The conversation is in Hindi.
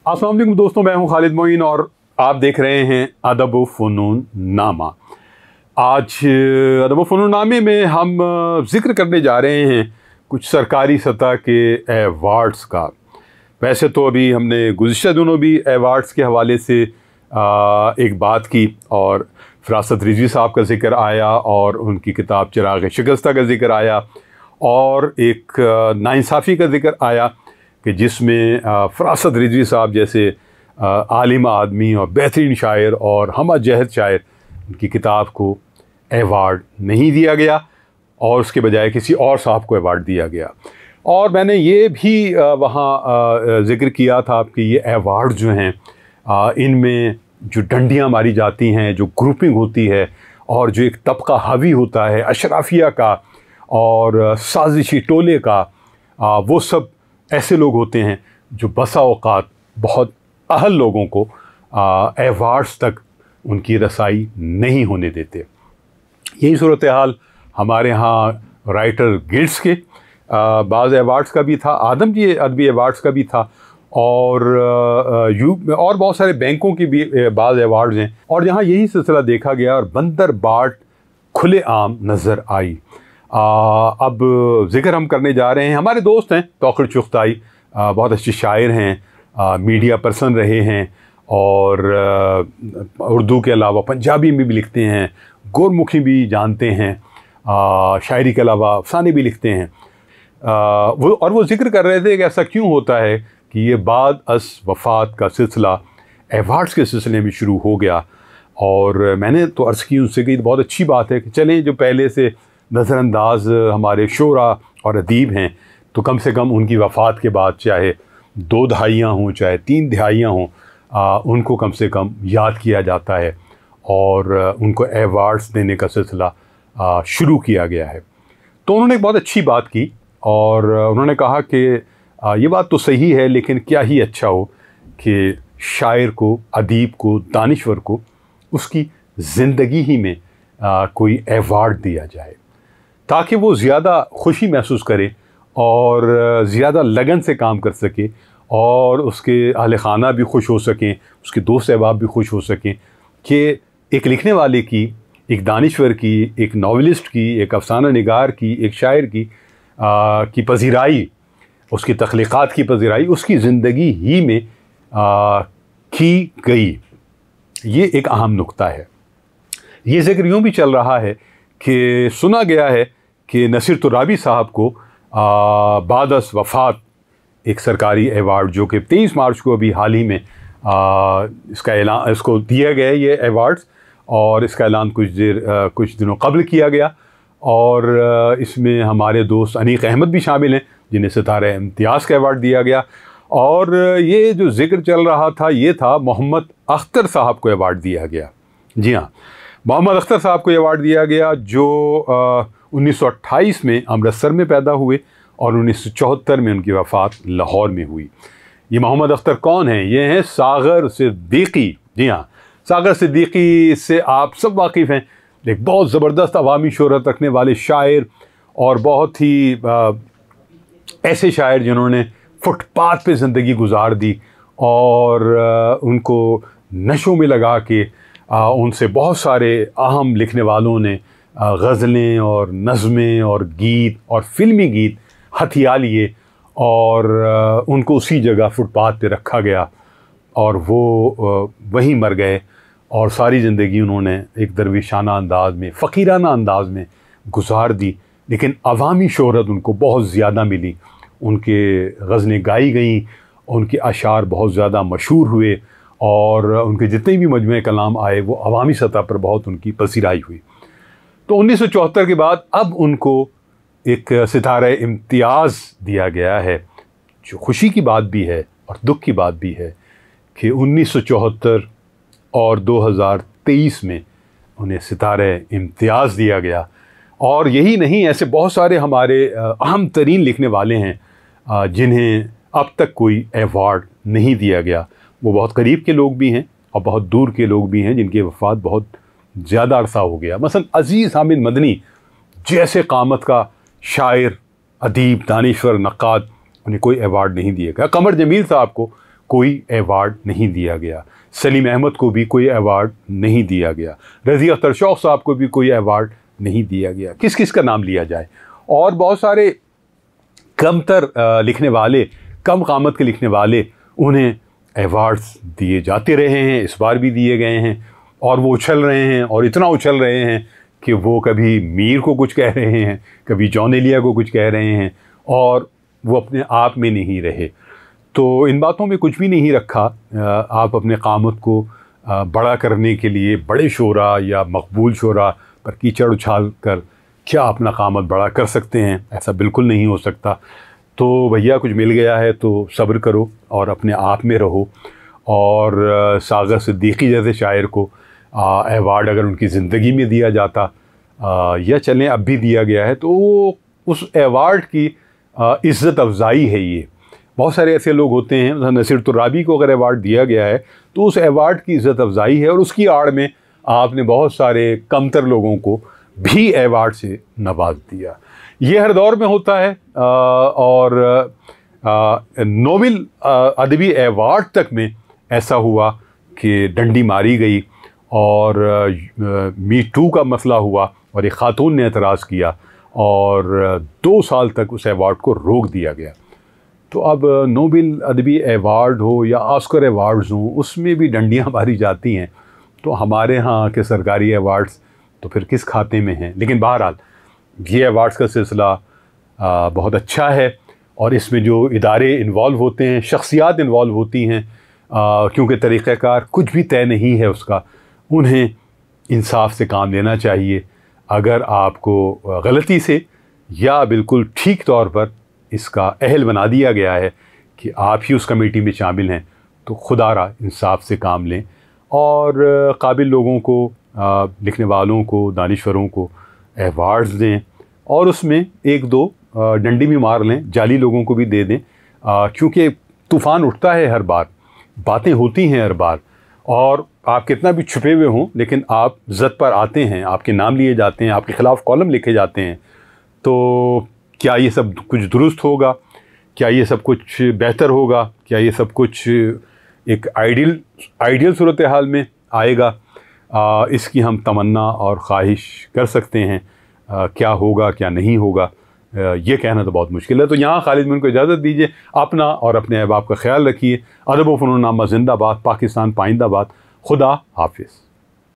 अस्सलाम वालेकुम दोस्तों, मैं हूं खालिद मोइन और आप देख रहे हैं अदब व फ़नून नामा। आज अदब व फ़नून नामे में हम ज़िक्र करने जा रहे हैं कुछ सरकारी सतह के एवार्ड्स का। वैसे तो अभी हमने गुज़िश्ता दिनों भी एवार्ड्स के हवाले से एक बात की और फ़रासत रिज़वी साहब का ज़िक्र आया और उनकी किताब चिराग़ शिकस्ता का ज़िक्र आया और एक नाइंसाफ़ी का ज़िक्र आया कि जिसमें फ़रासत रिज़वी साहब जैसे आलिम आदमी और बेहतरीन शायर और हम जहद शायर, उनकी किताब को एवार्ड नहीं दिया गया और उसके बजाय किसी और साहब को एवार्ड दिया गया। और मैंने ये भी वहाँ ज़िक्र किया था कि ये एवार्ड जो हैं इनमें जो डंडियाँ मारी जाती हैं, जो ग्रुपिंग होती है और जो एक तबका हावी होता है अशराफिया का और साजिशी टोले का, वो सब ऐसे लोग होते हैं जो बसा औक़ात बहुत अहल लोगों को एवार्ड्स तक उनकी रसाई नहीं होने देते। यही सूरत हाल हमारे यहाँ राइटर गिल्ड्स के बाज़ एवार्ड्स का भी था, आदम जी अदबी एवार्ड्स का भी था और बहुत सारे बैंकों की भी बाज़ एवार्ड्स हैं। और यहाँ यही सिलसिला देखा गया और बंदर बाट खुले आम नज़र आई। अब ज़िक्र हम करने जा रहे हैं, हमारे दोस्त हैं तौक़िर चुग़ताई, बहुत अच्छे शायर हैं, मीडिया पर्सन रहे हैं और उर्दू के अलावा पंजाबी में भी लिखते हैं, गुरमुखी भी जानते हैं, शायरी के अलावा अफ़साने भी लिखते हैं। वो ज़िक्र कर रहे थे कि ऐसा क्यों होता है कि ये बाद अस वफ़ात का सिलसिला एवार्ड्स के सिलसिले में शुरू हो गया। और मैंने तो अर्ज़ की उनसे कि बहुत अच्छी बात है कि चलें जो पहले से नज़रअंदाज हमारे शोरा और अदीब हैं तो कम से कम उनकी वफ़ात के बाद चाहे 2 दहाइयाँ हों चाहे 3 दहाइयाँ हों, उनको कम से कम याद किया जाता है और उनको एवार्ड्स देने का सिलसिला शुरू किया गया है। तो उन्होंने एक बहुत अच्छी बात की और उन्होंने कहा कि ये बात तो सही है, लेकिन क्या ही अच्छा हो कि शायर को, अदीब को, दानिश्वर को उसकी ज़िंदगी ही में कोई एवार्ड दिया जाए ताकि वो ज़्यादा खुशी महसूस करे और ज़्यादा लगन से काम कर सके और उसके अहले ख़ाना भी खुश हो सकें, उसके दोस्त अहबाब भी खुश हो सकें कि एक लिखने वाले की, एक दानिश्वर की, एक नावलिस्ट की, एक अफ़साना निगार की, एक शायर की पज़ीराई, उसकी तख्लीक़ात की पज़ीराई उसकी ज़िंदगी ही में की गई। ये एक अहम नुक्ता है। ये ज़िक्र यूँ भी चल रहा है कि सुना गया है कि नसीर तुराबी साहब को बाद अस वफ़ात एक सरकारी एवार्ड जो कि 23 मार्च को अभी हाल ही में इसको दिया गया ये एवार्ड्स, और इसका ऐलान कुछ दिनों कबल किया गया और इसमें हमारे दोस्त अनीक अहमद भी शामिल हैं जिन्हें सितारे इम्तियाज़ का एवार्ड दिया गया। और ये जो ज़िक्र चल रहा था ये था मोहम्मद अख्तर साहब को एवार्ड दिया गया। जी हाँ, मोहम्मद अख्तर साहब को एवार्ड दिया गया जो 1928 में अमृतसर में पैदा हुए और 1974 में उनकी वफ़ात लाहौर में हुई। ये मोहम्मद अख्तर कौन हैं? ये हैं सागर सिद्दीकी। जी हाँ, सागर सिद्दीकी से आप सब वाकिफ़ हैं, एक बहुत ज़बरदस्त अवामी शोहरत रखने वाले शायर और बहुत ही ऐसे शायर जिन्होंने फुटपाथ पे ज़िंदगी गुजार दी और उनको नशों में लगा के उनसे बहुत सारे अहम लिखने वालों ने गज़लें और नज़में और गीत और फ़िल्मी गीत हथिया लिए और उनको उसी जगह फुटपाथ पे रखा गया और वो वहीं मर गए और सारी ज़िंदगी उन्होंने एक दरविशाना अंदाज़ में, फ़कीराना अंदाज़ में गुजार दी। लेकिन अवामी शोहरत उनको बहुत ज़्यादा मिली, उनके गज़लें गाई गईं, उनके अशार बहुत ज़्यादा मशहूर हुए और उनके जितने भी मजमूए कलाम आए वो अवामी सतह पर बहुत उनकी पसीराई हुई। तो 1974 के बाद अब उनको एक सितारे इम्तियाज़ दिया गया है, जो खुशी की बात भी है और दुख की बात भी है कि 1974 और 2023 में उन्हें सितारे इम्तियाज़ दिया गया। और यही नहीं, ऐसे बहुत सारे हमारे अहम तरीन लिखने वाले हैं जिन्हें अब तक कोई एवार्ड नहीं दिया गया। वो बहुत करीब के लोग भी हैं और बहुत दूर के लोग भी हैं जिनकी वफ़ात बहुत ज़्यादा अरसा हो गया। मसलन अज़ीज़ हामिद मदनी जैसे क़ामत का शायर, अदीब, दानिश्वर, नक़ाद, उन्हें कोई एवार्ड नहीं दिया गया। कमर जमील साहब को कोई अवार्ड नहीं दिया गया, सलीम अहमद को भी कोई अवार्ड नहीं दिया गया, रज़ी अख्तर शौक़ साहब को भी कोई अवार्ड नहीं दिया गया। किस किस का नाम लिया जाए। और बहुत सारे कमतर लिखने वाले, कम क़ामत के लिखने वाले, उन्हें अवार्ड्स दिए जाते रहे हैं, इस बार भी दिए गए हैं। और वो उछल रहे हैं और इतना उछल रहे हैं कि वो कभी मीर को कुछ कह रहे हैं, कभी जॉन एलिया को कुछ कह रहे हैं, और वो अपने आप में नहीं रहे। तो इन बातों में कुछ भी नहीं रखा। आप अपने क़ामत को बड़ा करने के लिए बड़े शोरा या मकबूल शोरा पर कीचड़ उछाल कर क्या अपना क़ामत बड़ा कर सकते हैं? ऐसा बिल्कुल नहीं हो सकता। तो भैया कुछ मिल गया है तो सब्र करो और अपने आप में रहो। और सागर सिद्दीकी जैसे शायर को अवार्ड अगर उनकी ज़िंदगी में दिया जाता या चलें अब भी दिया गया है, तो वो उस अवार्ड की इज़्ज़त अफ़ज़ाई है। ये बहुत सारे ऐसे लोग होते हैं, नसीर तुर्राबी को अगर अवार्ड दिया गया है तो उस अवार्ड की इज़्ज़त अफ़ज़ाई है, और उसकी आड़ में आपने बहुत सारे कमतर लोगों को भी अवार्ड से नवाज दिया। ये हर दौर में होता है। और नोबेल अदबी अवार्ड तक में ऐसा हुआ कि डंडी मारी गई और मी टू का मसला हुआ और एक ख़ातून ने एतराज़ किया और 2 साल तक उस अवार्ड को रोक दिया गया। तो अब नोबेल अदबी अवार्ड हो या ऑस्कर अवार्ड्स हों, उसमें भी डंडियाँ मारी जाती हैं। तो हमारे यहाँ के सरकारी अवार्ड्स तो फिर किस खाते में हैं? लेकिन बहरहाल ये अवार्ड्स का सिलसिला बहुत अच्छा है, और इसमें जो इदारे इन्वॉल्व होते हैं, शख्सियात इन्वॉल्व होती हैं, क्योंकि तरीक़ाकार कुछ भी तय नहीं है उसका, उन्हें इंसाफ से काम लेना चाहिए। अगर आपको गलती से या बिल्कुल ठीक तौर पर इसका अहल बना दिया गया है कि आप ही उस कमेटी में शामिल हैं, तो खुदारा इंसाफ से काम लें और काबिल लोगों को, लिखने वालों को, दानिश्वरों को अवार्ड्स दें, और उसमें 1-2 डंडी भी मार लें, जाली लोगों को भी दे दें, क्योंकि तूफ़ान उठता है हर बार, बातें होती हैं हर बार, और आप कितना भी छुपे हुए हों लेकिन आप ज़द पर आते हैं, आपके नाम लिए जाते हैं, आपके ख़िलाफ़ कॉलम लिखे जाते हैं। तो क्या ये सब कुछ दुरुस्त होगा? क्या ये सब कुछ बेहतर होगा? क्या ये सब कुछ एक आइडियल सूरत हाल में आएगा? इसकी हम तमन्ना और ख्वाहिश कर सकते हैं। क्या होगा क्या नहीं होगा ये कहना तो बहुत मुश्किल है। तो यहाँ खालिद मोइन को इजाज़त दीजिए। अपना और अपने अहबाब का ख्याल रखिए। अदब व फ़नून नामा ज़िंदाबाद, पाकिस्तान पाइंदाबाद। खुदा हाफिज़।